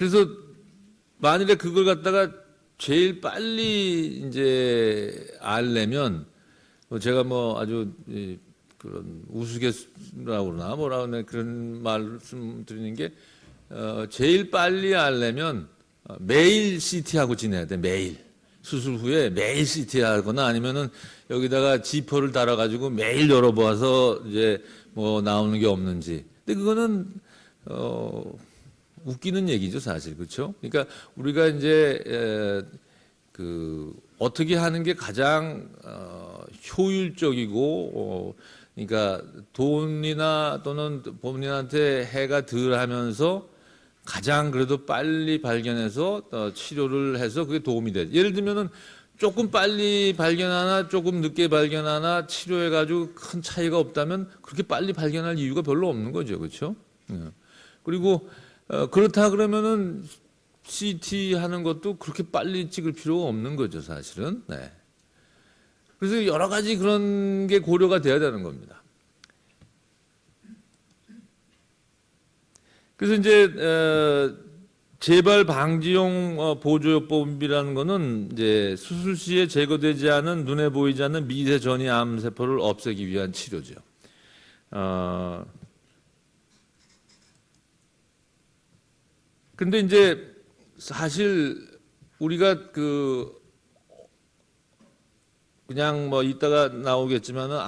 그래서 만일에 그걸 갖다가 제일 빨리 이제 알려면 제가 뭐 아주 그런 우스갯소리라고 그러나 뭐라 그러나 그런 말씀 드리는 게 제일 빨리 알려면 매일 CT하고 지내야 돼. 매일. 수술 후에 매일 CT 하거나 아니면은 여기다가 지퍼를 달아가지고 매일 열어보아서 이제 뭐 나오는 게 없는지. 근데 그거는 웃기는 얘기죠, 사실. 그렇죠? 그러니까 우리가 이제 그 어떻게 하는 게 가장 효율적이고 그러니까 돈이나 또는 본인한테 해가 덜 하면서 가장 그래도 빨리 발견해서 치료를 해서 그게 도움이 돼. 예를 들면은 조금 빨리 발견하나 조금 늦게 발견하나 치료해가지고 큰 차이가 없다면 그렇게 빨리 발견할 이유가 별로 없는 거죠, 그렇죠? 그리고 그렇다 그러면은 CT 하는 것도 그렇게 빨리 찍을 필요가 없는 거죠, 사실은. 네. 그래서 여러 가지 그런 게 고려가 돼야 되는 겁니다. 그래서 이제 재발 방지용 보조요법이라는 거는 이제 수술 시에 제거되지 않은 눈에 보이지 않는 미세 전이 암 세포를 없애기 위한 치료죠. 근데 이제 사실 우리가 그냥 뭐 이따가 나오겠지만은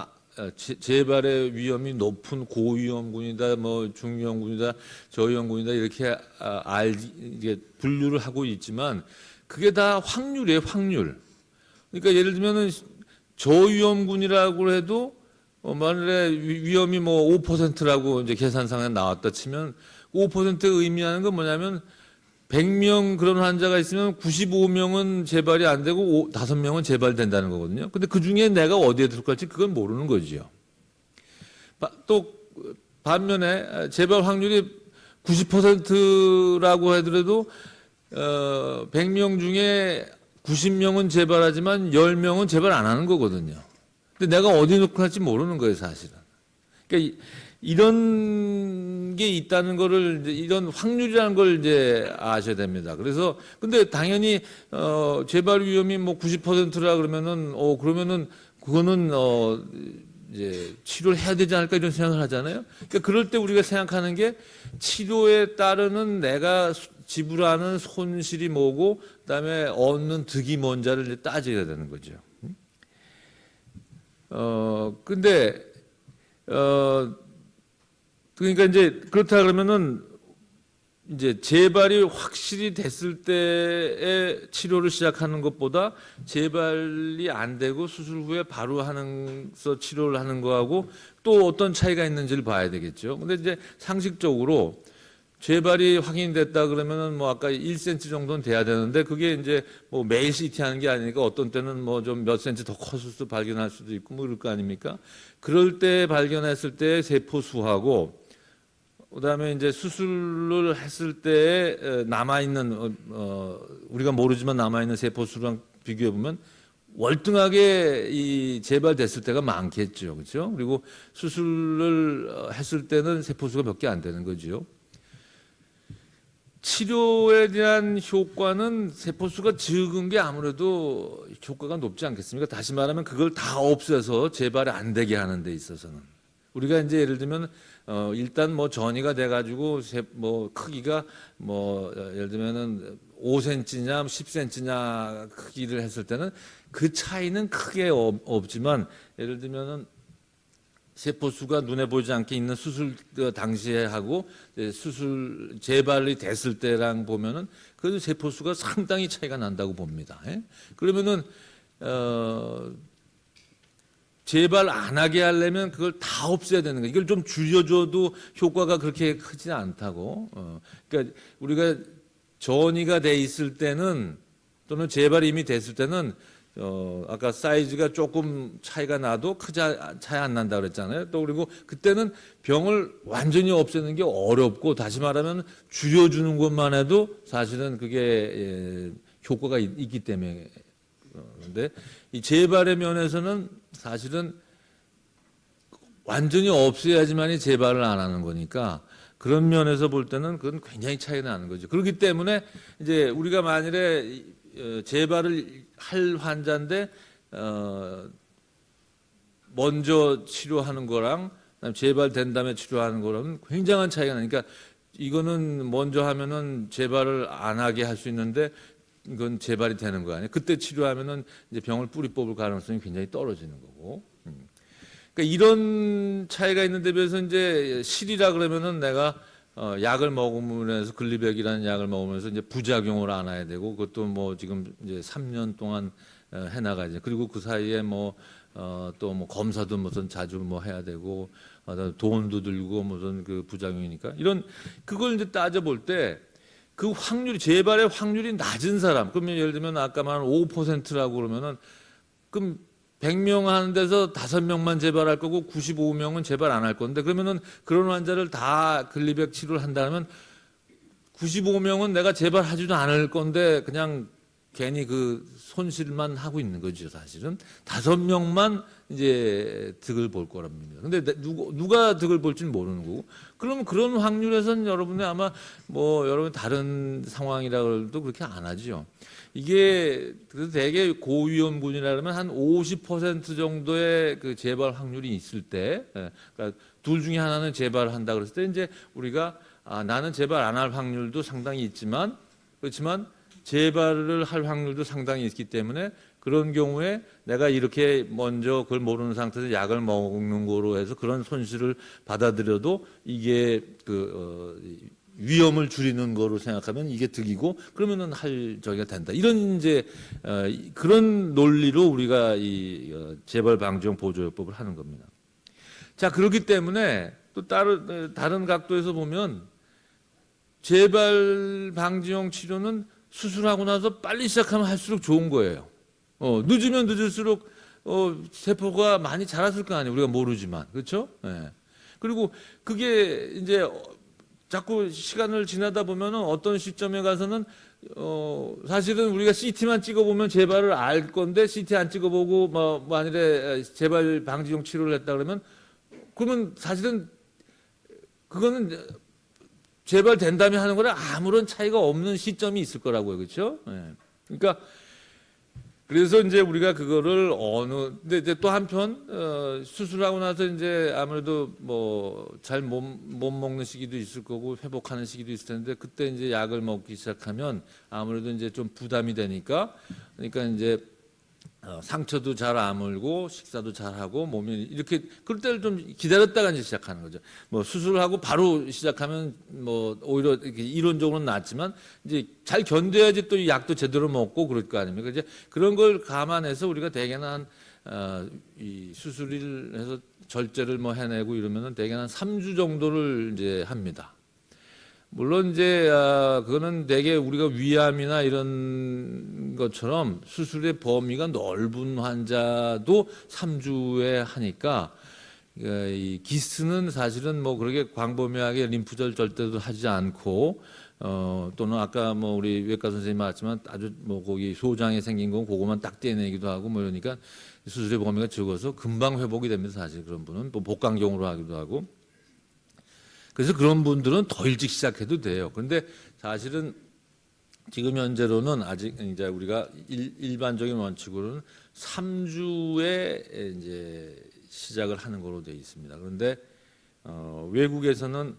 재발의 위험이 높은 고위험군이다, 뭐 중위험군이다, 저위험군이다 이렇게 이게 분류를 하고 있지만 그게 다 확률이에요, 확률. 그러니까 예를 들면은 저위험군이라고 해도 만일에 위험이 뭐 5%라고 이제 계산상에 나왔다 치면 5%의 의미하는 건 뭐냐면 100명 그런 환자가 있으면 95명은 재발이 안 되고 5명은 재발된다는 거거든요. 근데 그 중에 내가 어디에 들어갈지 그건 모르는 거죠. 또 반면에 재발 확률이 90%라고 하더라도 100명 중에 90명은 재발하지만 10명은 재발 안 하는 거거든요. 근데 내가 어디에 놓고 할지 모르는 거예요, 사실은. 그러니까 이런 게 있다는 거를 이런 확률이라는 걸 이제 아셔야 됩니다. 그래서 근데 당연히 재발 위험이 뭐 90%라 그러면은 그러면은 그거는 이제 치료를 해야 되지 않을까 이런 생각을 하잖아요. 그러니까 그럴 때 우리가 생각하는 게 치료에 따르는 내가 지불하는 손실이 뭐고 그다음에 얻는 득이 뭔지를 이제 따져야 되는 거죠. 근데 그러니까 이제 그렇다 그러면은 이제 재발이 확실히 됐을 때에 치료를 시작하는 것보다 재발이 안 되고 수술 후에 바로 하면서 치료를 하는 거하고 또 어떤 차이가 있는지를 봐야 되겠죠. 근데 이제 상식적으로 재발이 확인됐다 그러면은 뭐 아까 1cm 정도는 돼야 되는데 그게 이제 뭐 매일 CT 하는 게 아니니까 어떤 때는 뭐 좀 몇 cm 더 컸을 수도 발견할 수도 있고 뭐 그럴 거 아닙니까? 그럴 때 발견했을 때 세포 수하고 그다음에 이제 수술을 했을 때 남아 있는 우리가 모르지만 남아 있는 세포 수랑 비교해 보면 월등하게 이 재발됐을 때가 많겠죠, 그렇죠? 그리고 수술을 했을 때는 세포 수가 몇 개 안 되는 거죠. 치료에 대한 효과는 세포수가 적은 게 아무래도 효과가 높지 않겠습니까? 다시 말하면 그걸 다 없애서 재발이 안 되게 하는 데 있어서는 우리가 이제 예를 들면 일단 뭐 전이가 돼가지고 뭐 크기가 뭐 예를 들면은 5cm냐 10cm냐 크기를 했을 때는 그 차이는 크게 없지만 예를 들면은 세포수가 눈에 보이지 않게 있는 수술 당시에 하고 수술 재발이 됐을 때랑 보면은 그래도 세포수가 상당히 차이가 난다고 봅니다. 그러면은 재발 안 하게 하려면 그걸 다 없애야 되는 거예요. 이걸 좀 줄여줘도 효과가 그렇게 크지 않다고. 그러니까 우리가 전이가 돼 있을 때는 또는 재발이 이미 됐을 때는 아까 사이즈가 조금 차이가 나도 차이 안 난다 그랬잖아요. 또 그리고 그때는 병을 완전히 없애는 게 어렵고 다시 말하면 줄여주는 것만 해도 사실은 그게 효과가 있기 때문에. 그런데 이 재발의 면에서는 사실은 완전히 없애야지만이 재발을 안 하는 거니까 그런 면에서 볼 때는 그건 굉장히 차이가 나는 거죠. 그렇기 때문에 이제 우리가 만일에 재발을 할 환자인데 먼저 치료하는 거랑 그다음에 재발된 다음에 치료하는 거랑 굉장한 차이가 나니까 이거는 먼저 하면은 재발을 안 하게 할 수 있는데 이건 재발이 되는 거 아니에요. 그때 치료하면은 이제 병을 뿌리 뽑을 가능성이 굉장히 떨어지는 거고. 그러니까 이런 차이가 있는데 비해서 이제 실이라 그러면은 내가 약을 먹으면서 글리백이라는 약을 먹으면서 이제 부작용을 안아야 되고 그것도 뭐 지금 이제 3년 동안 해나가야지. 그리고 그 사이에 뭐 또 뭐 검사도 무슨 자주 뭐 해야 되고 돈도 들고 무슨 그 부작용이니까 이런 그걸 이제 따져 볼 때 그 확률이 재발의 확률이 낮은 사람 그러면 예를 들면 아까 말한 5%라고 그러면은 그럼 100명 하는 데서 5명만 재발할 거고 95명은 재발 안 할 건데 그러면은 그런 환자를 다 글리백 치료를 한다면 95명은 내가 재발하지도 않을 건데 그냥 괜히 그 손실만 하고 있는 거죠, 사실은. 5명만 이제 득을 볼 거랍니다. 근데 누가 득을 볼지는 모르는 거고. 그러면 그런 확률에서는 여러분이 아마 뭐 여러분 다른 상황이라 해도 그렇게 안 하죠. 이게 그래서 대개 고위험군이라 그러면 한 50% 정도의 그 재발 확률이 있을 때, 그러니까 둘 중에 하나는 재발한다 그랬을 때 이제 우리가 나는 재발 안 할 확률도 상당히 있지만 그렇지만 재발을 할 확률도 상당히 있기 때문에 그런 경우에 내가 이렇게 먼저 그걸 모르는 상태에서 약을 먹는 거로 해서 그런 손실을 받아들여도 이게 위험을 줄이는 거로 생각하면 이게 득이고 그러면은 할 저기가 된다. 이런 이제 그런 논리로 우리가 이 재발 방지용 보조요법을 하는 겁니다. 자, 그렇기 때문에 또 다른 각도에서 보면 재발 방지용 치료는 수술하고 나서 빨리 시작하면 할수록 좋은 거예요. 늦으면 늦을수록 세포가 많이 자랐을 거 아니에요. 우리가 모르지만. 그렇죠? 네. 그리고 그게 이제 자꾸 시간을 지나다 보면은 어떤 시점에 가서는 사실은 우리가 CT만 찍어보면 재발을 알 건데 CT 안 찍어보고 뭐 만일에 재발 방지용 치료를 했다 그러면 사실은 그거는 재발된 다음에 하는 거랑 아무런 차이가 없는 시점이 있을 거라고요. 그렇죠? 네. 그러니까 그래서 이제 우리가 그거를 근데 이제 또 한편 수술하고 나서 이제 아무래도 뭐 잘 못 먹는 시기도 있을 거고 회복하는 시기도 있을 텐데 그때 이제 약을 먹기 시작하면 아무래도 이제 좀 부담이 되니까 그러니까 이제 상처도 잘 아물고 식사도 잘 하고 몸이 이렇게 그럴 때를 좀 기다렸다가 이제 시작하는 거죠. 뭐 수술하고 바로 시작하면 뭐 오히려 이렇게 이론적으로는 낫지만 이제 잘 견뎌야지 또 이 약도 제대로 먹고 그럴 거 아닙니까? 이제 그런 걸 감안해서 우리가 대개는 이 수술을 해서 절제를 뭐 해내고 이러면은 대개는 한 3주 정도를 이제 합니다. 물론 이제 그거는 대개 우리가 위암이나 이런 것처럼 수술의 범위가 넓은 환자도 3주에 하니까 이 기스는 사실은 뭐 그렇게 광범위하게 림프절 절대도 하지 않고 또는 아까 뭐 우리 외과 선생님 말했지만 아주 뭐 거기 소장에 생긴 건 그거만 딱 떼내기도 하고 뭐 이러니까 수술의 범위가 적어서 금방 회복이 됩니다. 사실 그런 분은 뭐 복강경으로 하기도 하고. 그래서 그런 분들은 더 일찍 시작해도 돼요. 그런데 사실은 지금 현재로는 아직 이제 우리가 일반적인 원칙으로는 3주에 이제 시작을 하는 걸로 되어 있습니다. 그런데 외국에서는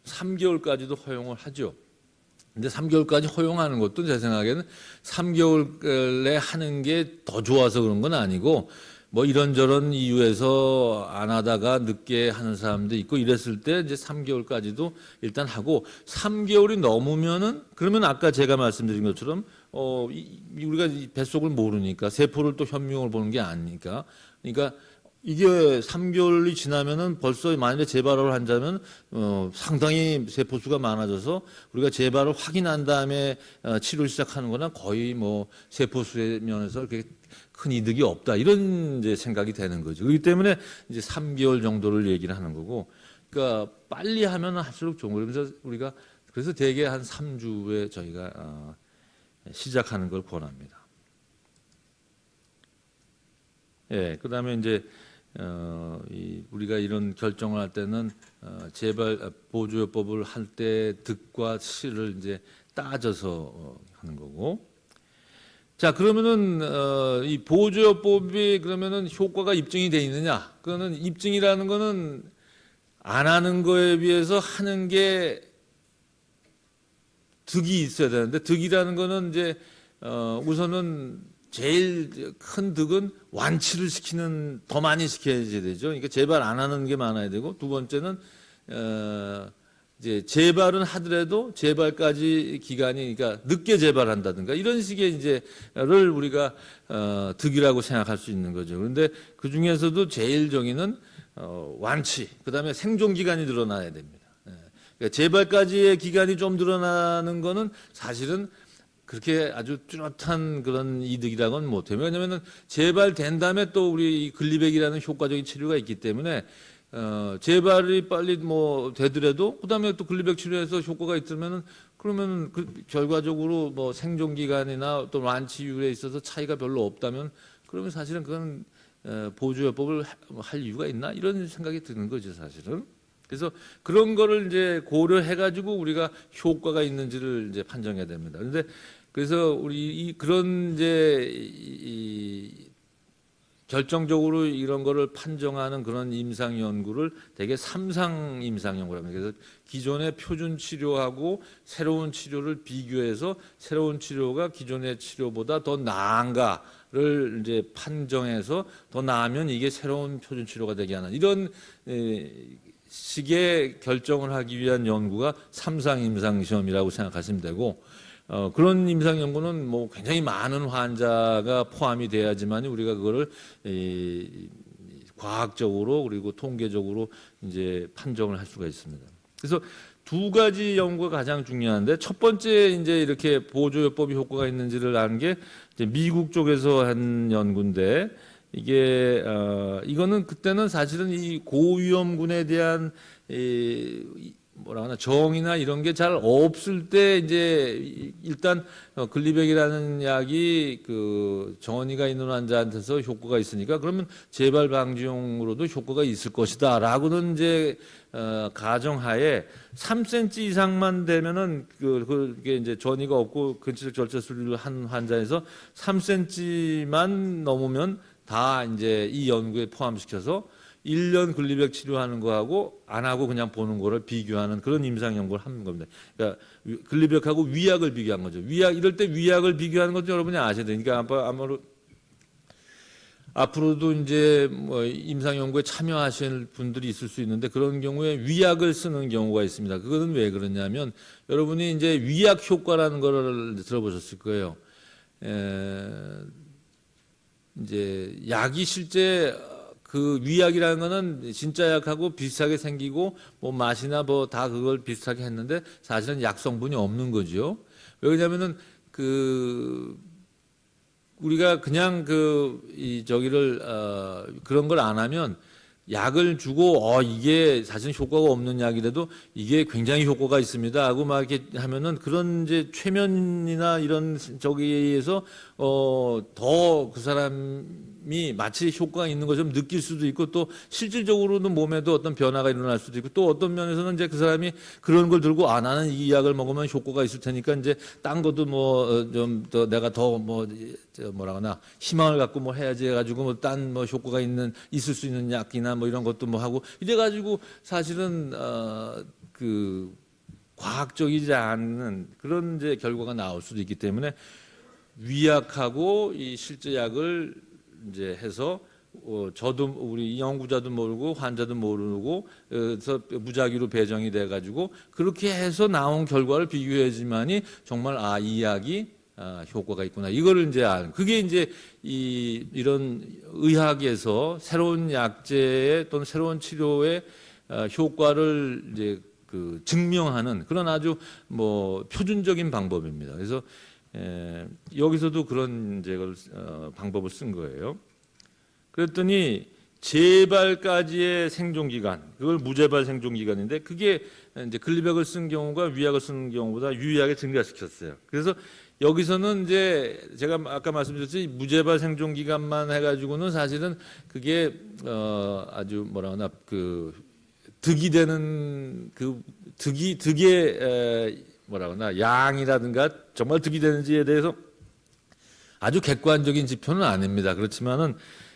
3개월까지도 허용을 하죠. 근데 3개월까지 허용하는 것도 제 생각에는 3개월에 하는 게 더 좋아서 그런 건 아니고 뭐 이런저런 이유에서 안 하다가 늦게 하는 사람도 있고 이랬을 때 이제 3개월까지도 일단 하고 3개월이 넘으면은 그러면 아까 제가 말씀드린 것처럼 우리가 뱃속을 모르니까 세포를 또 현미경을 보는 게 아니니까 그러니까 이게 3개월이 지나면은 벌써 만약에 재발을 한다면 상당히 세포수가 많아져서 우리가 재발을 확인한 다음에 치료를 시작하는 거나 거의 뭐 세포수의 면에서 그렇게 큰 이득이 없다 이런 이제 생각이 되는 거죠. 그렇기 때문에 이제 3개월 정도를 얘기를 하는 거고, 그러니까 빨리 하면 할수록 좋은 거예요. 그래서 우리가 그래서 대개 한 3주에 저희가 시작하는 걸 권합니다. 예, 그다음에 이제 우리가 이런 결정을 할 때는 보조요법을 할 때 득과 실을 이제 따져서 하는 거고. 자, 그러면은 이 보조요법이 그러면은 효과가 입증이 돼 있느냐? 그거는 입증이라는 거는 안 하는 거에 비해서 하는 게 득이 있어야 되는데, 득이라는 거는 이제 우선은 제일 큰 득은 완치를 시키는, 더 많이 시켜야지 되죠. 그러니까 재발 안 하는 게 많아야 되고, 두 번째는 이제 재발은 하더라도 재발까지 기간이, 그러니까 늦게 재발한다든가 이런 식의 이제를 우리가 득이라고 생각할 수 있는 거죠. 그런데 그 중에서도 제일 정의는 완치, 그다음에 생존 기간이 늘어나야 됩니다. 그러니까 재발까지의 기간이 좀 늘어나는 거는 사실은 그렇게 아주 뚜렷한 그런 이득이라고는 못해요. 왜냐하면 재발된 다음에 또 우리 이 글리백이라는 효과적인 치료가 있기 때문에 재발이 빨리 뭐 되더라도 그다음에 또 글리백 치료에서 효과가 있으면은 그러면은 결과적으로 뭐 생존 기간이나 또 완치율에 있어서 차이가 별로 없다면 그러면 사실은 그건 보조요법을 할 이유가 있나 이런 생각이 드는 거죠, 사실은. 그래서 그런 거를 이제 고려해 가지고 우리가 효과가 있는지를 이제 판정해야 됩니다. 그런데 그래서 우리 그런 이제 결정적으로 이런 거를 판정하는 그런 임상 연구를 대개 삼상 임상 연구라고 합니다. 그래서 기존의 표준 치료하고 새로운 치료를 비교해서 새로운 치료가 기존의 치료보다 더 나은가를 이제 판정해서 더 나으면 이게 새로운 표준 치료가 되게 하는 이런 식의 결정을 하기 위한 연구가 삼상 임상 시험이라고 생각하시면 되고, 그런 임상 연구는 뭐 굉장히 많은 환자가 포함이 돼야지만 우리가 그거를 과학적으로 그리고 통계적으로 이제 판정을 할 수가 있습니다. 그래서 두 가지 연구가 가장 중요한데, 첫 번째 이제 이렇게 보조요법이 효과가 있는지를 아는 게 이제 미국 쪽에서 한 연구인데, 이게 이거는 그때는 사실은 이 고위험군에 대한 뭐라 하나 정이나 이런 게 잘 없을 때 이제 일단 글리백이라는 약이 그 정원이가 있는 환자한테서 효과가 있으니까 그러면 재발 방지용으로도 효과가 있을 것이다라고는 이제 가정하에 3cm 이상만 되면은 그게 이제 전이가 없고 근치적 절제술을 한 환자에서 3cm만 넘으면 다 이제 이 연구에 포함시켜서 1년 글리백 치료하는 거하고 안 하고 그냥 보는 거를 비교하는 그런 임상 연구를 하는 겁니다. 그러니까 글리백하고 위약을 비교한 거죠. 이럴 때 위약을 비교하는 것도 여러분이 아셔야 되니까 아마도 앞으로도 이제 뭐 임상 연구에 참여하실 분들이 있을 수 있는데 그런 경우에 위약을 쓰는 경우가 있습니다. 그거는 왜 그러냐면 여러분이 이제 위약 효과라는 거를 들어보셨을 거예요. 이제 약이 실제 그 위약이라는 거는 진짜 약하고 비슷하게 생기고 뭐 맛이나 뭐 다 그걸 비슷하게 했는데 사실은 약 성분이 없는 거죠. 왜냐면은 우리가 그냥 그런 걸 안 하면 약을 주고 이게 사실 효과가 없는 약이라도 이게 굉장히 효과가 있습니다 하고 막 이렇게 하면은 그런 이제 최면이나 이런 저기에서 더 그 사람이 마치 효과가 있는 것처럼 느낄 수도 있고 또 실질적으로는 몸에도 어떤 변화가 일어날 수도 있고 또 어떤 면에서는 이제 그 사람이 그런 걸 들고 나는 이 약을 먹으면 효과가 있을 테니까 이제 딴 것도 뭐 좀 더 내가 더 뭐라거나 희망을 갖고 뭐 해야지 해가지고 뭐 딴 뭐 효과가 있을 수 있는 약이나 뭐 이런 것도 뭐 하고 이래가지고 사실은 그 과학적이지 않은 그런 이제 결과가 나올 수도 있기 때문에 위약하고 이 실제 약을 이제 해서 저도 우리 연구자도 모르고 환자도 모르고 그래서 무작위로 배정이 돼 가지고 그렇게 해서 나온 결과를 비교해야지만이 정말 이 약이 효과가 있구나 이거를 이제 그게 이제 이런 의학에서 새로운 약제의 또는 새로운 치료의 효과를 이제 증명하는 그런 아주 뭐 표준적인 방법입니다. 그래서 여기서도 그런 이제 방법을 쓴 거예요. 그랬더니 재발까지의 생존 기간, 그걸 무재발 생존 기간인데 그게 이제 글리백을 쓴 경우가 위약을 쓰는 경우보다 유의하게 증가시켰어요. 그래서 여기서는 이제 제가 아까 말씀드렸듯이 무재발 생존 기간만 해가지고는 사실은 그게 아주 뭐라 하나 그 득이 되는 그 득의 뭐라 하나 양이라든가 정말 득이 되는지에 대해서 아주 객관적인 지표는 아닙니다. 그렇지만은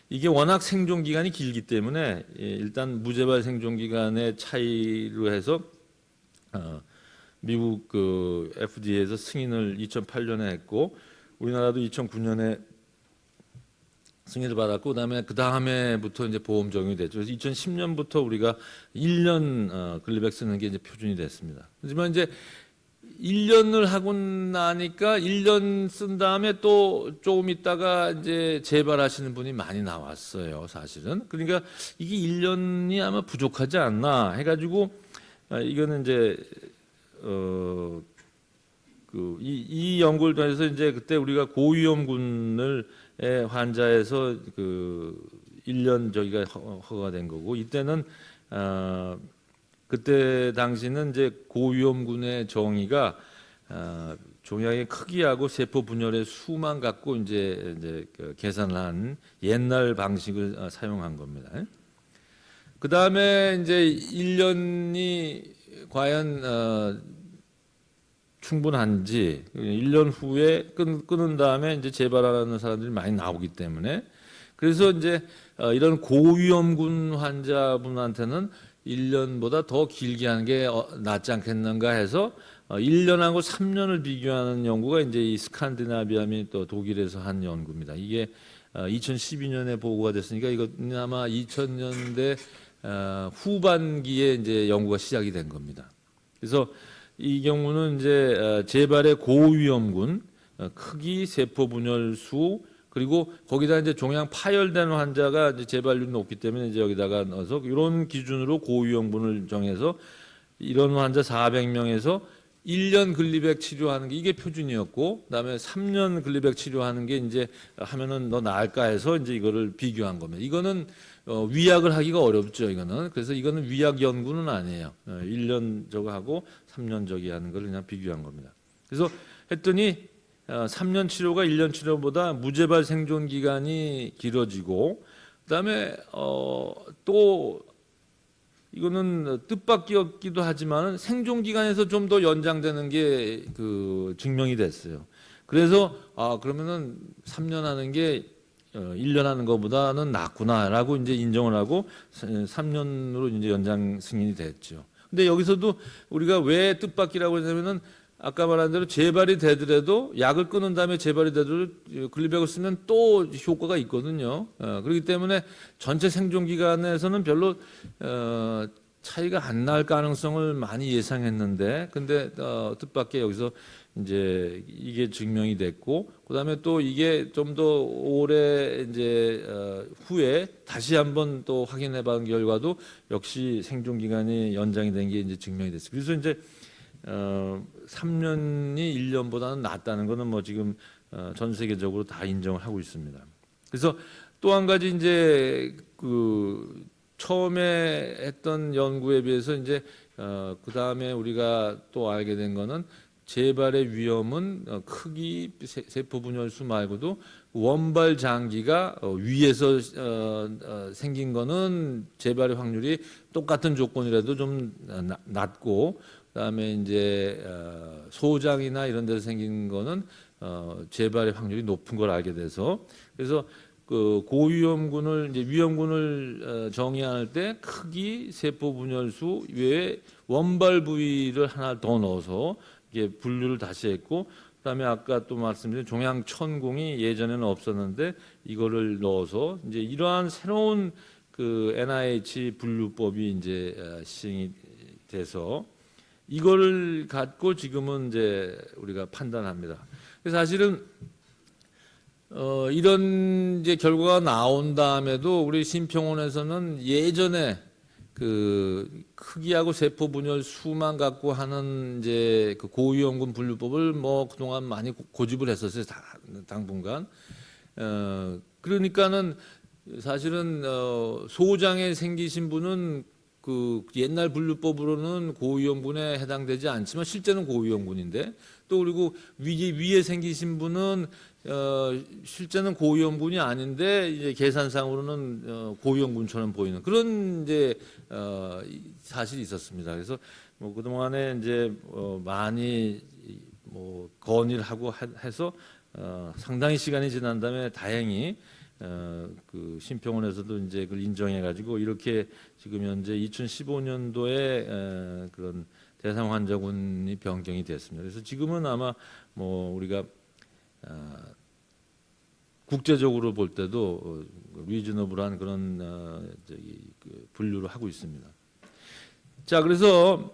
이게 워낙 생존 기간이 길기 때문에 일단 무재발 생존 기간의 차이로 해서 미국 그 FDA에서 승인을 2008년에 했고 우리나라도 2009년에 승인을 받았고 그다음에 그 다음에부터 이제 보험 적용이 됐죠. 그래서 2010년부터 우리가 1년 글리백 쓰는 게 이제 표준이 됐습니다. 하지만 이제 1년을 하고 나니까 1년 쓴 다음에 또 조금 있다가 이제 재발하시는 분이 많이 나왔어요, 사실은. 그러니까 이게 1년이 아마 부족하지 않나 해가지고 이거는 이제 이 연구를 통해서 이제 그때 우리가 고위험군을 환자에서 그 1년 저기가 허가된 거고 이때는 그때 당시는 이제 고위험군의 정의가 종양의 크기하고 세포 분열의 수만 갖고 이제 계산을 한 옛날 방식을 사용한 겁니다. 그 다음에 이제 1년이 과연 충분한지 1년 후에 끊은 다음에 이제 재발하는 사람들이 많이 나오기 때문에 그래서 이제 이런 고위험군 환자분한테는 1년보다 더 길게 하는 게 낫지 않겠는가 해서 1년하고 3년을 비교하는 연구가 이제 이 스칸디나비아 및 또 독일에서 한 연구입니다. 이게 2012년에 보고가 됐으니까 이건 아마 2000년대 후반기에 이제 연구가 시작이 된 겁니다. 그래서 이 경우는 이제 재발의 고위험군, 크기, 세포 분열 수 그리고 거기다 이제 종양 파열된 환자가 이제 재발률이 높기 때문에 이제 여기다가 넣어서 이런 기준으로 고위험군을 정해서 이런 환자 400명에서 1년 글리백 치료하는 게 이게 표준이었고 그다음에 3년 글리백 치료하는 게 이제 하면은 더 나을까 해서 이제 이거를 비교한 겁니다. 이거는 위약을 하기가 어렵죠, 이거는. 그래서 이거는 위약 연구는 아니에요. 1년 저거 하고 3년 저기 하는 걸 그냥 비교한 겁니다. 그래서 했더니 3년 치료가 1년 치료보다 무재발 생존 기간이 길어지고 그다음에 또 이거는 뜻밖이었기도 하지만 생존 기간에서 좀 더 연장되는 게 그 증명이 됐어요. 그래서 그러면은 3년 하는 게 1년 하는 것보다는 낫구나라고 이제 인정을 하고 3년으로 이제 연장 승인이 됐죠. 근데 여기서도 우리가 왜 뜻밖이라고 했냐면은 아까 말한 대로 재발이 되더라도 약을 끊은 다음에 재발이 되더라도 글리백을 쓰면 또 효과가 있거든요. 그렇기 때문에 전체 생존 기간에서는 별로 차이가 안 날 가능성을 많이 예상했는데, 근데 뜻밖의 여기서 이제 이게 증명이 됐고, 그다음에 또 이게 좀 더 오래 이제 후에 다시 한번 또 확인해본 결과도 역시 생존 기간이 연장이 된 게 이제 증명이 됐어요. 그래서 이제 3년이 1년보다는 낫다는 거는 뭐 지금 전 세계적으로 다 인정을 하고 있습니다. 그래서 또 한 가지 이제 그 처음에 했던 연구에 비해서 이제 그 다음에 우리가 또 알게 된 거는 재발의 위험은 크기, 세포 분열수 말고도 원발 장기가 위에서 생긴 거는 재발의 확률이 똑같은 조건이라도 좀 낮고, 그다음에 이제 소장이나 이런 데서 생긴 거는 재발의 확률이 높은 걸 알게 돼서, 그래서 그 고위험군을 이제 위험군을 정의할 때 크기, 세포 분열수 외에 원발 부위를 하나 더 넣어서 이게 분류를 다시 했고, 그다음에 아까 또 말씀드린 종양 천공이 예전에는 없었는데 이거를 넣어서 이제 이러한 새로운 그 NIH 분류법이 이제 시행이 돼서 이거를 갖고 지금은 이제 우리가 판단합니다. 그래서 사실은 이런 이제 결과가 나온 다음에도 우리 심평원에서는 예전에 그 크기하고 세포 분열 수만 갖고 하는 이제 그 고위험군 분류법을 뭐 그동안 많이 고집을 했었어요, 당분간. 그러니까는 사실은 소장에 생기신 분은 그 옛날 분류법으로는 고위험군에 해당되지 않지만 실제는 고위험군인데, 또 그리고 위에 생기신 분은 실제는 고위험군이 아닌데 이제 계산상으로는 고위험군처럼 보이는 그런 이제 사실이 있었습니다. 그래서 뭐 그동안에 이제 많이 뭐 건의를 하고 해서 상당히 시간이 지난 다음에 다행히 그 심평원에서도 이제 그걸 인정해가지고 이렇게 지금 현재 2015년도에 그런 대상 환자군이 변경이 됐습니다. 그래서 지금은 아마 뭐 우리가 국제적으로 볼 때도 리즈너블한 그런 그 분류를 하고 있습니다. 자, 그래서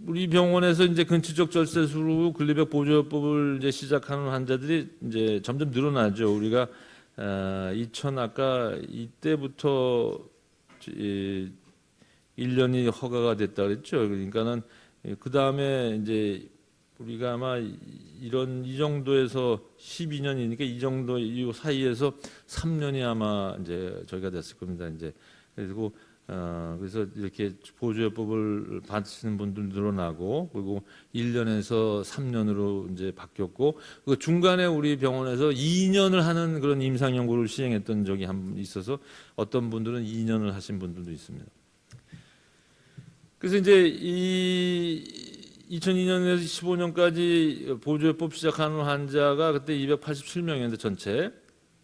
우리 병원에서 이제 근치적 절세술로 근리백 보조요법을 이제 시작하는 환자들이 이제 점점 늘어나죠. 우리가 2000 아까 이때부터 1년이 허가가 됐다 그랬죠. 그러니까는 그 다음에 이제 우리가 아마 이 정도에서 12년이니까 이 정도 이 사이에서 3년이 아마 이제 저희가 됐을 겁니다. 이제 그리고 그래서 이렇게 보조요법을 받으시는 분들 늘어나고, 그리고 1년에서 3년으로 이제 바뀌었고, 그 중간에 우리 병원에서 2년을 하는 그런 임상 연구를 시행했던 적이 한 번 있어서 어떤 분들은 2년을 하신 분들도 있습니다. 그래서 이제 이 2002년에서 15년까지 보조요법 시작하는 환자가 그때 287명이었는데 전체.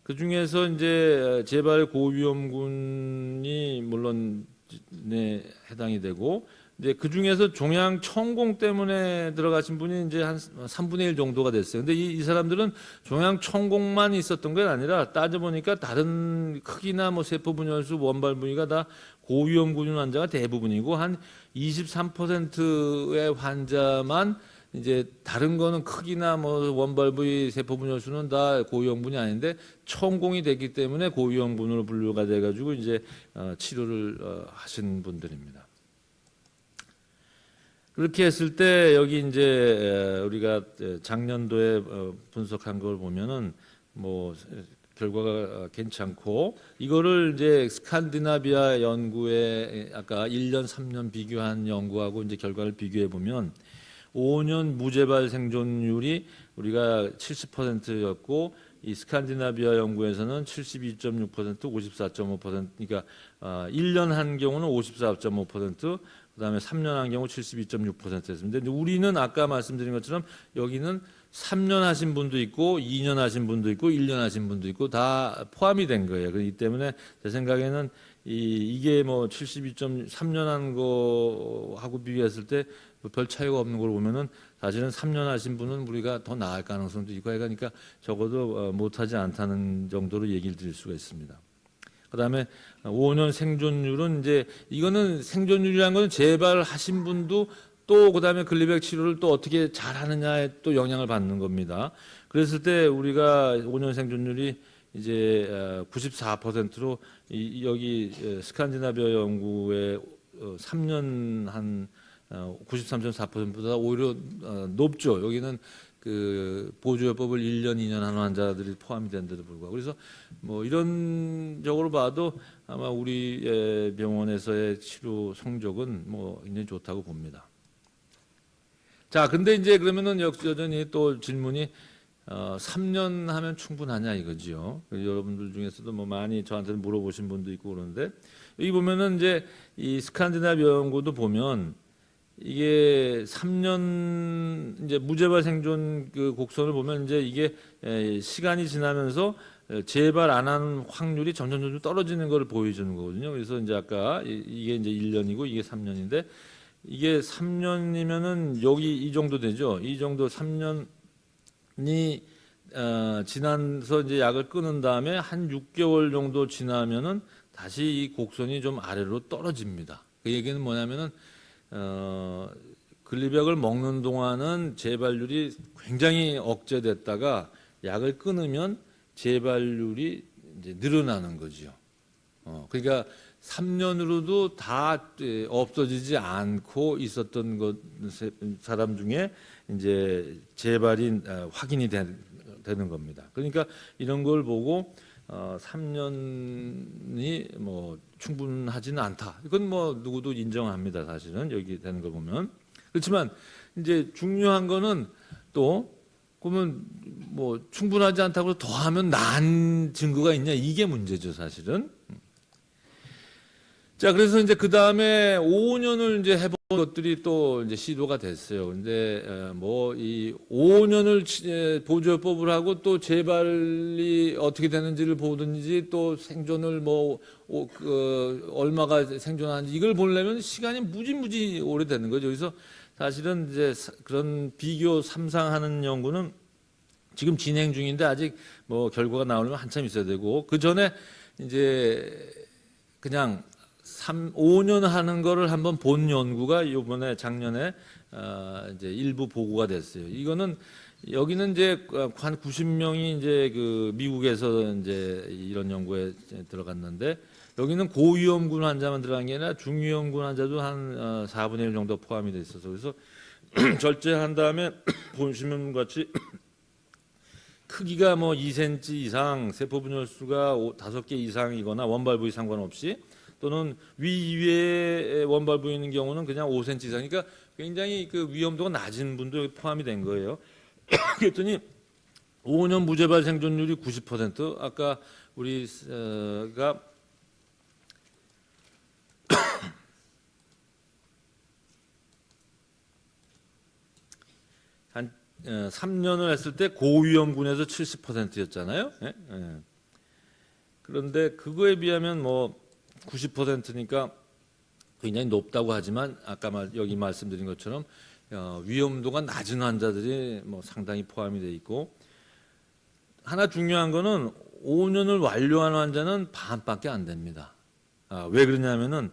그 중에서 이제 재발 고위험군이 물론 해당이 되고, 이제 그 중에서 종양 천공 때문에 들어가신 분이 이제 한 3분의 1 정도가 됐어요. 근데 이 사람들은 종양 천공만 있었던 게 아니라 따져보니까 다른 크기나 뭐 세포 분열수, 원발 부위가 다 고위험군 환자가 대부분이고, 한 23%의 환자만 이제 다른 거는 크기나 뭐 원발 부위, 세포 분열수는 다 고위험군이 아닌데 천공이 됐기 때문에 고위험군으로 분류가 돼가지고 이제 치료를 하신 분들입니다. 그렇게 했을 때 여기 이제 우리가 작년도에 분석한 걸 보면은 뭐 결과가 괜찮고, 이거를 이제 스칸디나비아 연구에 아까 1년, 3년 비교한 연구하고 이제 결과를 비교해 보면 5년 무재발 생존율이 우리가 70%였고, 이 스칸디나비아 연구에서는 72.6%, 54.5%, 그러니까 1년 한 경우는 54.5%, 그다음에 3년 한 경우 72.6%였습니다. 근데 우리는 아까 말씀드린 것처럼 여기는 3년 하신 분도 있고 2년 하신 분도 있고 1년 하신 분도 있고 다 포함이 된 거예요. 그렇기 때문에 제 생각에는 이게 뭐 72.3년 한 거하고 비교했을 때 별 차이가 없는 걸 보면은 사실은 3년 하신 분은 우리가 더 나을 가능성도 있고, 그러니까 적어도 못하지 않다는 정도로 얘기를 드릴 수가 있습니다. 그다음에 5년 생존율은 이제 이거는 생존율이라는 건 재발하신 분도 또 그다음에 글리백 치료를 또 어떻게 잘하느냐에 또 영향을 받는 겁니다. 그랬을 때 우리가 5년 생존율이 이제 94%로 여기 스칸디나비아 연구의 3년 한 93.4%보다 오히려 높죠. 여기는 그 보조요법을 1년, 2년 하는 환자들이 포함이 된데도 불구하고, 그래서 뭐 이런적으로 봐도 아마 우리 병원에서의 치료 성적은 뭐 굉장히 좋다고 봅니다. 자, 근데 이제 그러면은 여전히 또 질문이 3년 하면 충분하냐 이거지요. 여러분들 중에서도 뭐 많이 저한테 물어보신 분도 있고 그러는데, 여기 보면은 이제 이 스칸디나비아 연구도 보면 이게 3년 이제 무재발 생존 그 곡선을 보면 이제 이게 시간이 지나면서 재발 안 하는 확률이 점점 떨어지는 것을 보여주는 거거든요. 그래서 이제 아까 이게 이제 1년이고 이게 3년인데, 이게 3년이면은 여기 이 정도 되죠. 이 정도 3년이 지나서 이제 약을 끊은 다음에 한 6개월 정도 지나면은 다시 이 곡선이 좀 아래로 떨어집니다. 그 얘기는 뭐냐면은 글리백을 먹는 동안은 재발률이 굉장히 억제됐다가 약을 끊으면 재발률이 이제 늘어나는 거죠. 그러니까 3년으로도 다 없어지지 않고 있었던 사람 중에 이제 재발이 확인이 되는 겁니다. 그러니까 이런 걸 보고 3년이 뭐 충분하지는 않다. 이건 뭐 누구도 인정합니다. 사실은 여기 되는 걸 보면. 그렇지만 이제 중요한 거는 또 그러면 뭐 충분하지 않다고 더하면 나은 증거가 있냐 이게 문제죠, 사실은. 자, 그래서 이제 그 다음에 5년을 이제 해본 것들이 또 이제 시도가 됐어요. 근데 뭐 이 5년을 보조법을 하고 또 재발이 어떻게 되는지를 보든지 또 생존을 뭐 얼마가 생존하는지 이걸 보려면 시간이 무지 오래 되는 거죠. 그래서 사실은 이제 그런 비교 삼상하는 연구는 지금 진행 중인데 아직 뭐 결과가 나오려면 한참 있어야 되고 그 전에 이제 그냥 5년 하는 거를 한번 본 연구가 이번에 작년에 이제 일부 보고가 됐어요. 이거는 여기는 이제 한 90명이 이제 그 미국에서 이제 이런 연구에 들어갔는데 여기는 고위험군 환자만 들어간 게 아니라 중위험군 환자도 한 4분의 1 정도 포함이 돼 있어서 그래서 절제한 다음에 보시면 같이 크기가 뭐 2cm 이상, 세포 분열 수가 5개 이상이거나 원발 부위 상관없이 또는 위에 원발 부위 있는 경우는 그냥 5cm 이상. 그러니까 굉장히 그 위험도가 낮은 분도 포함이 된 거예요. 그랬더니 5년 무재발 생존율이 90%. 아까 우리가 한 3년을 했을 때 고위험군에서 70%였잖아요. 예? 예. 그런데 그거에 비하면 뭐 90%니까 굉장히 높다고 하지만 아까 여기 말씀드린 것처럼 위험도가 낮은 환자들이 뭐 상당히 포함이 돼 있고 하나 중요한 거는 5년을 완료한 환자는 반밖에 안 됩니다. 왜 그러냐면은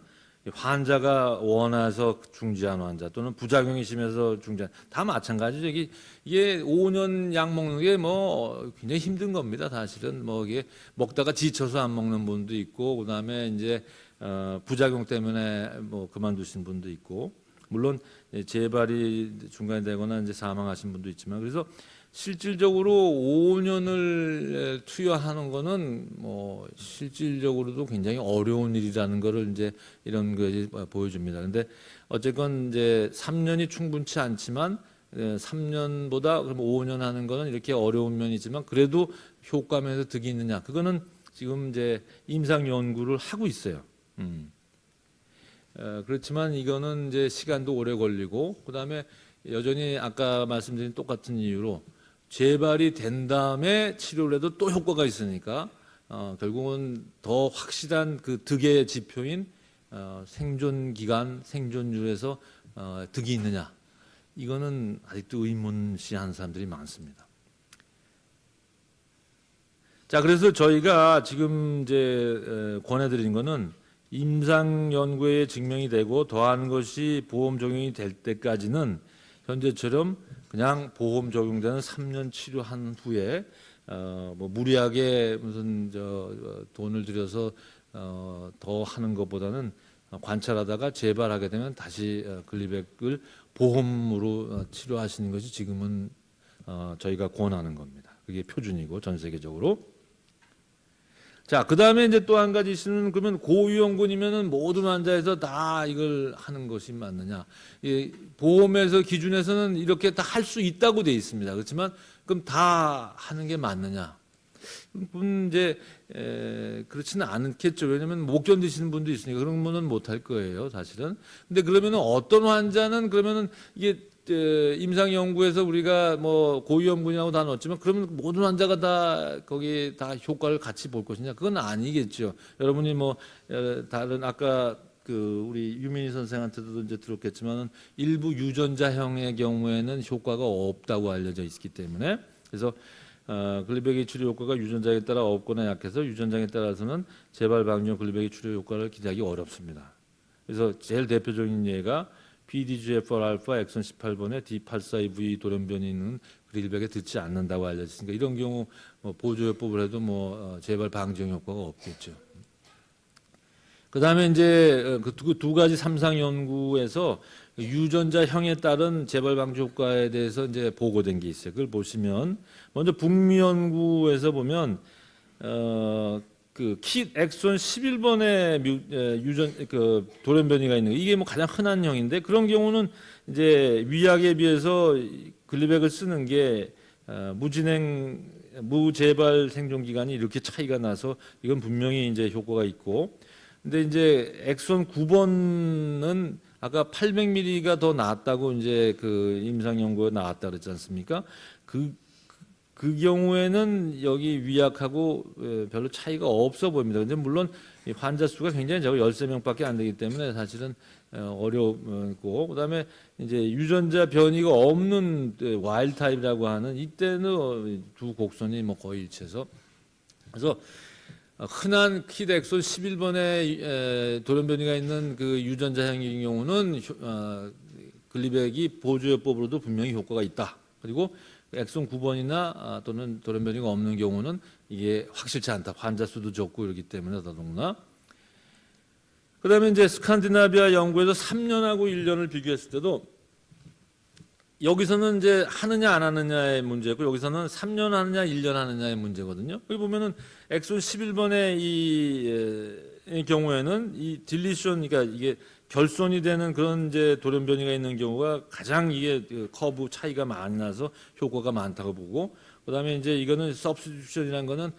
환자가 원해서 중지한 환자 또는 부작용이 심해서 중지한 다 마찬가지죠. 이게 5년 약 먹는 게 뭐 굉장히 힘든 겁니다. 사실은 뭐 이게 먹다가 지쳐서 안 먹는 분도 있고 그다음에 이제 부작용 때문에 뭐 그만두신 분도 있고 물론 재발이 중간에 되거나 이제 사망하신 분도 있지만 그래서 실질적으로 5년을 투여하는 거는 뭐 실질적으로도 굉장히 어려운 일이라는 거를 이제 이런 것이 보여줍니다. 근데 어쨌건 이제 3년이 충분치 않지만 3년보다 그럼 5년 하는 거는 이렇게 어려운 면이지만 그래도 효과면에서 득이 있느냐? 그거는 지금 이제 임상 연구를 하고 있어요. 그렇지만 이거는 이제 시간도 오래 걸리고 그다음에 여전히 아까 말씀드린 똑같은 이유로 재발이 된 다음에 치료를 해도 또 효과가 있으니까 결국은 더 확실한 그 득의 지표인 생존 기간, 생존율에서 득이 있느냐 이거는 아직도 의문시하는 사람들이 많습니다. 자, 그래서 저희가 지금 이제 권해드린 거는 임상 연구에 증명이 되고 더한 것이 보험 적용이 될 때까지는 현재처럼 그냥 보험 적용되는 3년 치료한 후에 뭐 무리하게 무슨 돈을 들여서 더 하는 것보다는 관찰하다가 재발하게 되면 다시 글리백을 보험으로 치료하시는 것이 지금은 저희가 권하는 겁니다. 그게 표준이고 전 세계적으로. 자, 그 다음에 이제 또 한 가지 있으면 그러면 고위험군이면은 모든 환자에서 다 이걸 하는 것이 맞느냐? 이 보험에서 기준에서는 이렇게 다 할 수 있다고 돼 있습니다. 그렇지만 그럼 다 하는 게 맞느냐? 그럼 이제 그렇지는 않겠죠. 왜냐하면 못 견디시는 분도 있으니까 그런 분은 못 할 거예요, 사실은. 근데 그러면은 어떤 환자는 그러면은 이게 임상 연구에서 우리가 뭐 고위험군이라고 다 넣었지만 그러면 모든 환자가 다 거기 다 효과를 같이 볼 것이냐? 그건 아니겠죠. 여러분이 뭐 다른 아까 그 우리 유민희 선생한테도 이제 들었겠지만은 일부 유전자형의 경우에는 효과가 없다고 알려져 있기 때문에 그래서 글리백의 치료 효과가 유전자에 따라 없거나 약해서 유전자에 따라서는 재발 방지용 글리백의 치료 효과를 기대하기 어렵습니다. 그래서 제일 대표적인 예가 PDGFR-알파 엑선 18번에 D842V 돌연변이 있는 글리백에 듣지 않는다고 알려졌으니까 이런 경우 뭐 보조요법을 해도 뭐 재발 방지용 효과가 없겠죠. 그다음에 이제 그 두 가지 삼상 연구에서 유전자형에 따른 재발 방지 효과에 대해서 이제 보고된 게 있어요. 그걸 보시면 먼저 북미 연구에서 보면 킷 엑손 11번의 유전 돌연변이가 있는 거. 이게 뭐 가장 흔한 형인데 그런 경우는 이제 위약에 비해서 글리백을 쓰는 게 무재발 생존 기간이 이렇게 차이가 나서 이건 분명히 이제 효과가 있고, 근데 이제 엑손 9번은 아까 800ml가 더 나았다고 이제 그 임상 연구가 나왔다 그랬지 않습니까? 그 경우에는 여기 위약하고 별로 차이가 없어 보입니다. 근데 물론 이 환자 수가 굉장히 적어 13명밖에 안 되기 때문에 사실은 어렵고, 그다음에 이제 유전자 변이가 없는 와일드 타입이라고 하는 이때는 두 곡선이 뭐 거의 일치해서, 그래서 흔한 킷 엑손 11번에 돌연변이가 있는 그 유전자형인 경우는 글리백이 보조요법으로도 분명히 효과가 있다. 그리고 엑손 9번이나 또는 돌연변이가 없는 경우는 이게 확실치 않다. 환자 수도 적고 이러기 때문에 더더구나. 그다음에 이제 스칸디나비아 연구에서 3년하고 1년을 비교했을 때도 여기서는 이제 하느냐 안 하느냐의 문제고, 여기서는 3년 하느냐 1년 하느냐의 문제거든요. 여기 보면은 엑손 11번의 이 경우에는 이 딜리션, 그러니까 이게 결손이 되는 그런 이제 돌연변이가 있는 경우가 가장 이게 커브 차이가 많이 나서 효과가 많다고 보고, 그다음에 이제 이거는 서브스티튜션이라는 거는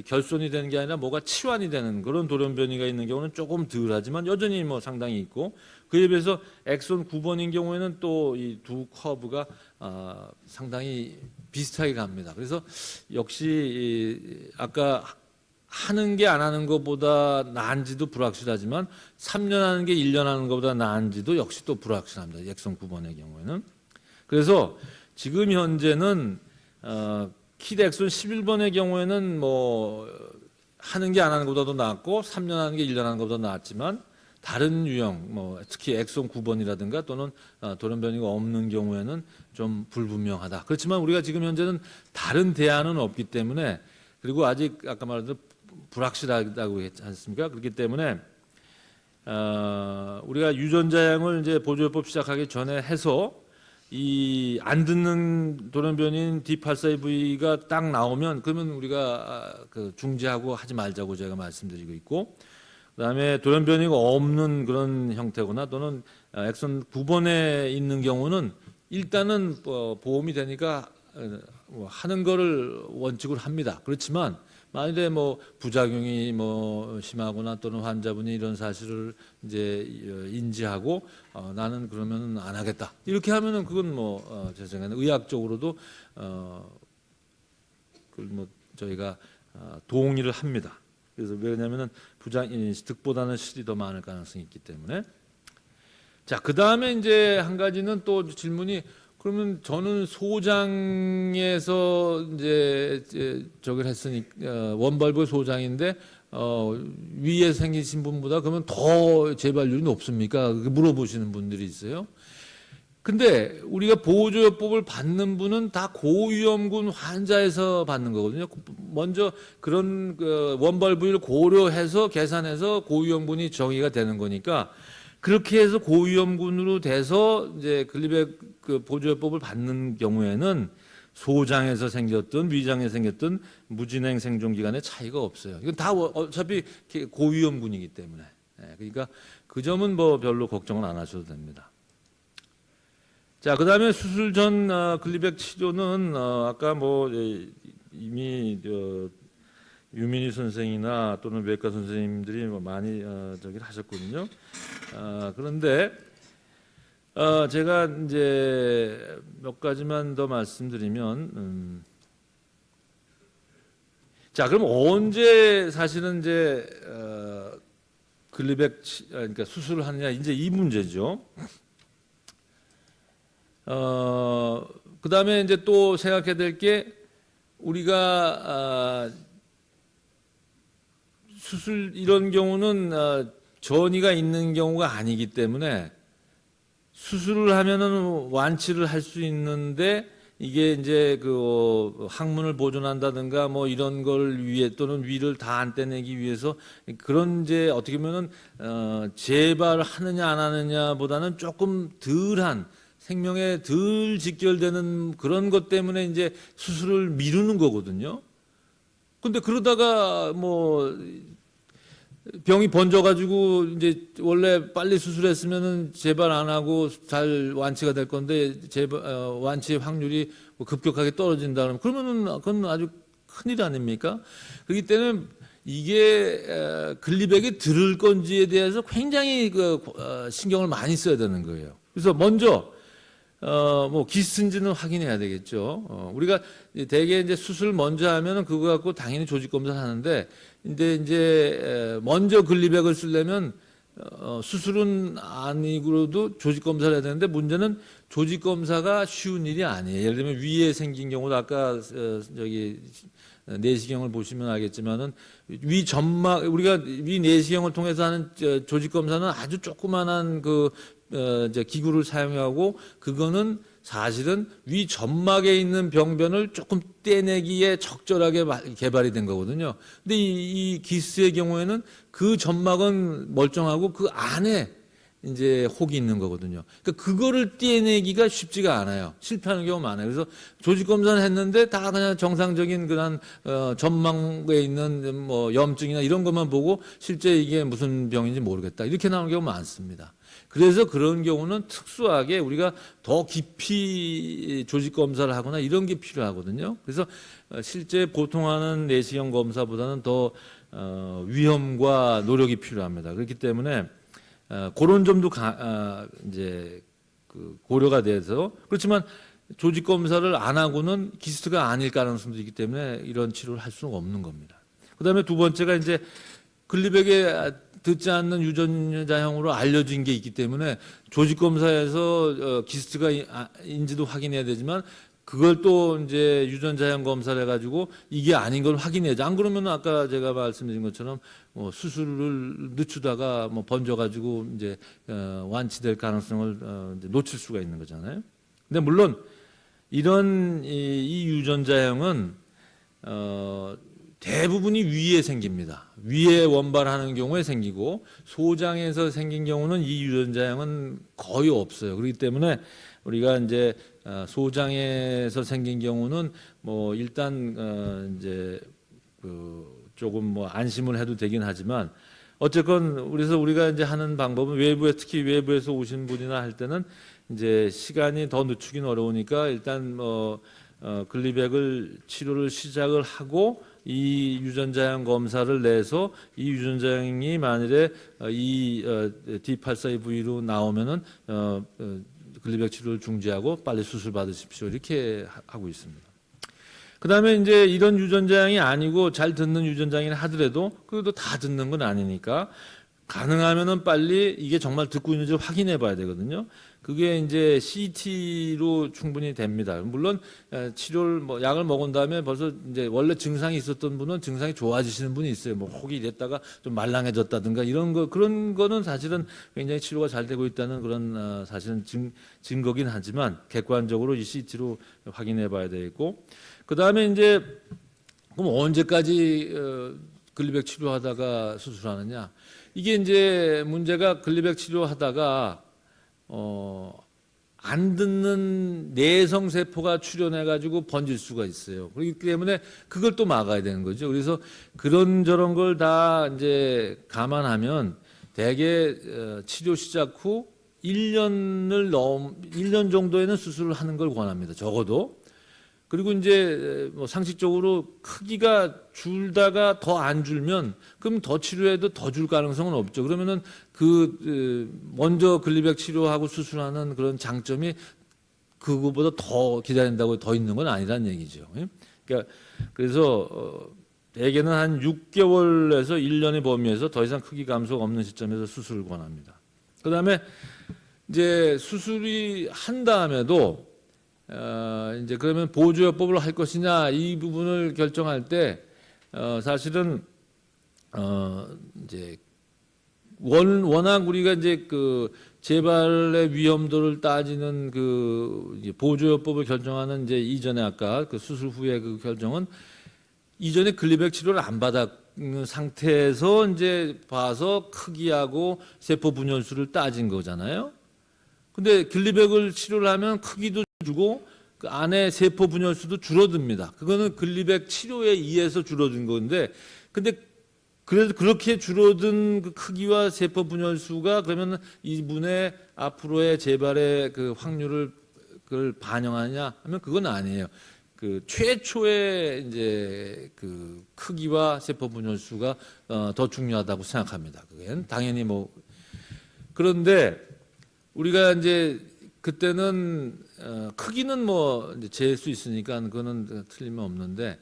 결손이 되는 게 아니라 뭐가 치환이 되는 그런 돌연변이가 있는 경우는 조금 덜하지만 여전히 뭐 상당히 있고, 그에 비해서 엑손 9번인 경우에는 또 이 두 커브가 상당히 비슷하게 갑니다. 그래서 역시 아까 하는 게 안 하는 것보다 나은지도 불확실하지만 3년 하는 게 1년 하는 것보다 나은지도 역시 또 불확실합니다. 엑손 9번의 경우에는. 그래서 지금 현재는 킷 엑손 11번의 경우에는 뭐 하는 게 안 하는 것보다도 낫고 3년 하는 게 1년 하는 것보다 낫지만, 다른 유형 뭐 특히 엑손 9번이라든가 또는 돌연변이가 없는 경우에는 좀 불분명하다. 그렇지만 우리가 지금 현재는 다른 대안은 없기 때문에, 그리고 아직 아까 말한 불확실하다고 했지 않습니까? 그렇기 때문에 우리가 유전자양을 이제 보조요법 시작하기 전에 해서 이 안 듣는 돌연변이인 D842V가 딱 나오면 그러면 우리가 그 중지하고 하지 말자고 제가 말씀드리고 있고, 그다음에 돌연변이가 없는 그런 형태거나 또는 엑손 9번에 있는 경우는 일단은 보험이 되니까 하는 거를 원칙으로 합니다. 그렇지만 만일에 뭐 부작용이 뭐 심하거나 또는 환자분이 이런 사실을 이제 인지하고 나는 그러면은 안 하겠다 이렇게 하면은 그건 뭐 제 생각에는 의학적으로도 그걸 뭐 저희가 동의를 합니다. 그래서 왜냐하면은 득보다는 실이 더 많을 가능성이 있기 때문에. 자, 그 다음에 이제 한 가지는 또 질문이, 그러면 저는 소장에서 이제 저걸 했으니 원발부 소장인데 위에 생기신 분보다 그러면 더 재발률이 높습니까? 물어보시는 분들이 있어요. 근데 우리가 보조요법을 받는 분은 다 고위험군 환자에서 받는 거거든요. 먼저 그런 원발부를 고려해서 계산해서 고위험군이 정의가 되는 거니까, 그렇게 해서 고위험군으로 돼서 이제 글리백 그 보조요법을 받는 경우에는 소장에서 생겼든 위장에 생겼든 무진행 생존 기간에 차이가 없어요. 이건 다 어차피 고위험군이기 때문에. 그러니까 그 점은 뭐 별로 걱정은 안 하셔도 됩니다. 자, 그다음에 수술 전 글리백 치료는 아까 뭐 이미 유민희 선생이나 또는 외과 선생님들이 많이 저기를 하셨거든요. 그런데 제가 이제 몇 가지만 더 말씀드리면, 자, 그럼 언제 사실은 이제 글리백 그러니까 수술을 하느냐, 이제 이 문제죠. 그다음에 이제 또 생각해야 될 게, 우리가 수술 이런 경우는 전이가 있는 경우가 아니기 때문에 수술을 하면은 완치를 할 수 있는데, 이게 이제 그 항문을 보존한다든가 뭐 이런 걸 위해 또는 위를 다 안 떼내기 위해서 그런 이제 어떻게 보면은 재발하느냐 안 하느냐보다는 조금 덜한 생명에 덜 직결되는 그런 것 때문에 이제 수술을 미루는 거거든요. 근데 그러다가 뭐 병이 번져가지고 이제 원래 빨리 수술했으면은 재발 안 하고 잘 완치가 될 건데 완치 확률이 뭐 급격하게 떨어진다 그러면은 그건 아주 큰일 아닙니까? 그렇기 때문에 이게 글리백이 들을 건지에 대해서 굉장히 신경을 많이 써야 되는 거예요. 그래서 먼저 뭐 기스인지는 확인해야 되겠죠. 우리가 대개 이제 수술 먼저 하면은 그거 갖고 당연히 조직 검사를 하는데, 근데 이제 먼저 글리백을 쓰려면 수술은 아니고도 조직 검사를 해야 되는데, 문제는 조직 검사가 쉬운 일이 아니에요. 예를 들면 위에 생긴 경우도 아까 저기 내시경을 보시면 알겠지만은 위 점막, 우리가 위 내시경을 통해서 하는 조직 검사는 아주 조그만한 이제 기구를 사용하고, 그거는 사실은 위 점막에 있는 병변을 조금 떼내기에 적절하게 개발이 된 거거든요. 근데 이 기스의 경우에는 그 점막은 멀쩡하고 그 안에 이제 혹이 있는 거거든요. 그러니까 그거를 떼내기가 쉽지가 않아요. 실패하는 경우가 많아요. 그래서 조직 검사를 했는데 다 그냥 정상적인 그런 점막에 있는 뭐 염증이나 이런 것만 보고 실제 이게 무슨 병인지 모르겠다, 이렇게 나오는 경우가 많습니다. 그래서 그런 경우는 특수하게 우리가 더 깊이 조직 검사를 하거나 이런 게 필요하거든요. 그래서 실제 보통 하는 내시경 검사보다는 더 위험과 노력이 필요합니다. 그렇기 때문에 그런 점도 이제 고려가 돼서, 그렇지만 조직 검사를 안 하고는 기스트가 아닐 가능성도 있기 때문에 이런 치료를 할 수는 없는 겁니다. 그다음에 두 번째가 이제 글리백에 듣지 않는 유전자형으로 알려진 게 있기 때문에 조직 검사에서 기스트가 인지도 확인해야 되지만, 그걸 또 이제 유전자형 검사를 해가지고 이게 아닌 걸 확인해야지. 안 그러면 아까 제가 말씀드린 것처럼 수술을 늦추다가 뭐 번져가지고 이제 완치될 가능성을 이제 놓칠 수가 있는 거잖아요. 근데 물론 이런 이 유전자형은 대부분이 위에 생깁니다. 위에 원발하는 경우에 생기고, 소장에서 생긴 경우는 이 유전자형은 거의 없어요. 그렇기 때문에 우리가 이제 소장에서 생긴 경우는 뭐 일단 이제 조금 뭐 안심을 해도 되긴 하지만, 어쨌건 그래서 우리가 이제 하는 방법은 외부에, 특히 외부에서 오신 분이나 할 때는 이제 시간이 더 늦추긴 어려우니까 일단 글리백을 치료를 시작을 하고 이 유전자형 검사를 내서 이 유전자형이 만일에 이 D842V로 나오면은 글리백 치료를 중지하고 빨리 수술 받으십시오, 이렇게 하고 있습니다. 그다음에 이제 이런 유전자형이 아니고 잘 듣는 유전자형이라 하더라도 그래도 다 듣는 건 아니니까 가능하면은 빨리 이게 정말 듣고 있는지 확인해 봐야 되거든요. 그게 이제 CT로 충분히 됩니다. 물론 치료를 약을 먹은 다음에 벌써 이제 원래 증상이 있었던 분은 증상이 좋아지시는 분이 있어요. 뭐 혹이 됐다가 좀 말랑해졌다든가 이런 거, 그런 거는 사실은 굉장히 치료가 잘 되고 있다는 그런 사실은 증거긴 하지만, 객관적으로 이 CT로 확인해 봐야 되겠고, 그다음에 이제 그럼 언제까지 글리백 치료하다가 수술하느냐? 이게 이제 문제가, 글리백 치료하다가 안 듣는 내성 세포가 출현해 가지고 번질 수가 있어요. 그렇기 때문에 그걸 또 막아야 되는 거죠. 그래서 그런 저런 걸 다 이제 감안하면 대개 치료 시작 후 1년 정도에는 수술을 하는 걸 권합니다. 적어도. 그리고 이제 뭐 상식적으로 크기가 줄다가 더 안 줄면 그럼 더 치료해도 더 줄 가능성은 없죠. 그러면은 먼저 글리백 치료하고 수술하는 그런 장점이 그거보다 더 기다린다고 더 있는 건 아니란 얘기죠. 그러니까 그래서 대개는 한 6개월에서 1년의 범위에서 더 이상 크기 감소가 없는 시점에서 수술을 권합니다. 그다음에 이제 수술이 한 다음에도 이제 그러면 보조요법을 할 것이냐, 이 부분을 결정할 때 사실은 이제 워낙 우리가 이제 재발의 위험도를 따지는 이제 보조요법을 결정하는 이제 이전에 아까 수술 후에 결정은 이전에 글리백 치료를 안 받았는 상태에서 이제 봐서 크기하고 세포 분열수를 따진 거잖아요. 근데 글리백을 치료를 하면 크기도 주고 그 안에 세포 분열수도 줄어듭니다. 그거는 글리백 치료에 의해서 줄어든 건데, 근데 그래도 그렇게 줄어든 그 크기와 세포 분열수가 그러면 이분의 앞으로의 재발의 그 확률을 그걸 반영하냐 하면 그건 아니에요. 그 최초의 이제 그 크기와 세포 분열수가 더 중요하다고 생각합니다. 그게 당연히 뭐 그런데 우리가 이제 그때는 크기는 뭐 잴 수 있으니까 그거는 틀림없는데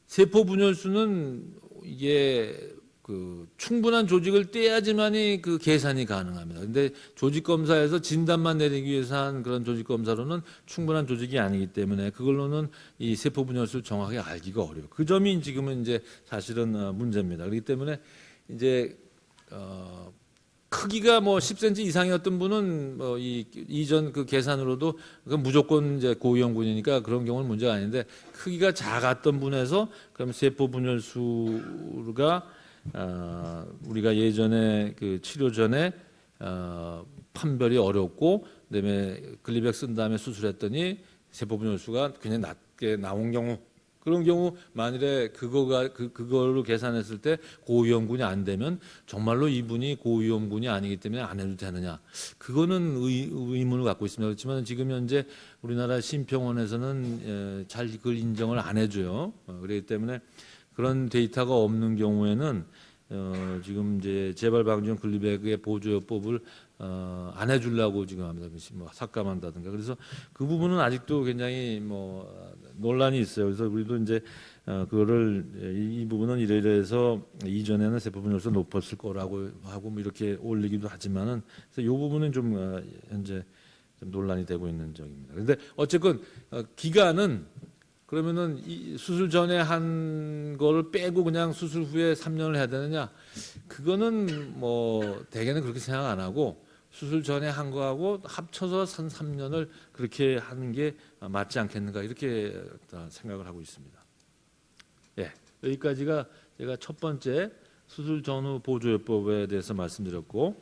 세포 분열수는 이게 그 충분한 조직을 떼야지만이 그 계산이 가능합니다. 근데 조직 검사에서 진단만 내리기 위해서 한 그런 조직 검사로는 충분한 조직이 아니기 때문에 그걸로는 이 세포 분열수를 정확하게 알기가 어려워요. 그 점이 지금은 이제 사실은 문제입니다. 그렇기 때문에 이제 크기가 뭐 10cm 이상이었던 분은 뭐 이전 그 계산으로도 그건 무조건 이제 고위험군이니까 그런 경우는 문제가 아닌데 크기가 작았던 분에서 그럼 세포 분열수가 우리가 예전에 그 치료 전에 판별이 어렵고 그다음에 글리백 쓴 다음에 수술했더니 세포 분열수가 굉장히 낮게 나온 경우 그런 경우 만일에 그걸로 계산했을 때 고위험군이 안 되면 정말로 이분이 고위험군이 아니기 때문에 안 해도 되느냐 그거는 의문을 갖고 있습니다. 그렇지만 지금 현재 우리나라 심평원에서는 잘 그걸 인정을 안 해줘요. 그렇기 때문에 그런 데이터가 없는 경우에는 지금 이제 재발 방지용 글리백의 보조요법을 안 해주려고 지금 합니다. 뭐 삭감한다든가. 그래서 그 부분은 아직도 굉장히 뭐 논란이 있어요. 그래서 우리도 이제 그거를 이 부분은 이래서 이전에는 세포 분열수 높았을 거라고 하고 뭐 이렇게 올리기도 하지만은 그래서 이 부분은 좀 현재 좀 논란이 되고 있는 점입니다. 그런데 어쨌건 기간은 그러면은 이 수술 전에 한 거를 빼고 그냥 수술 후에 3년을 해야 되느냐? 그거는 뭐 대개는 그렇게 생각 안 하고 수술 전에 한 거하고 합쳐서 한 3년을 그렇게 하는 게 맞지 않겠는가 이렇게 생각을 하고 있습니다. 예, 여기까지가 제가 첫 번째 수술 전후 보조요법에 대해서 말씀드렸고.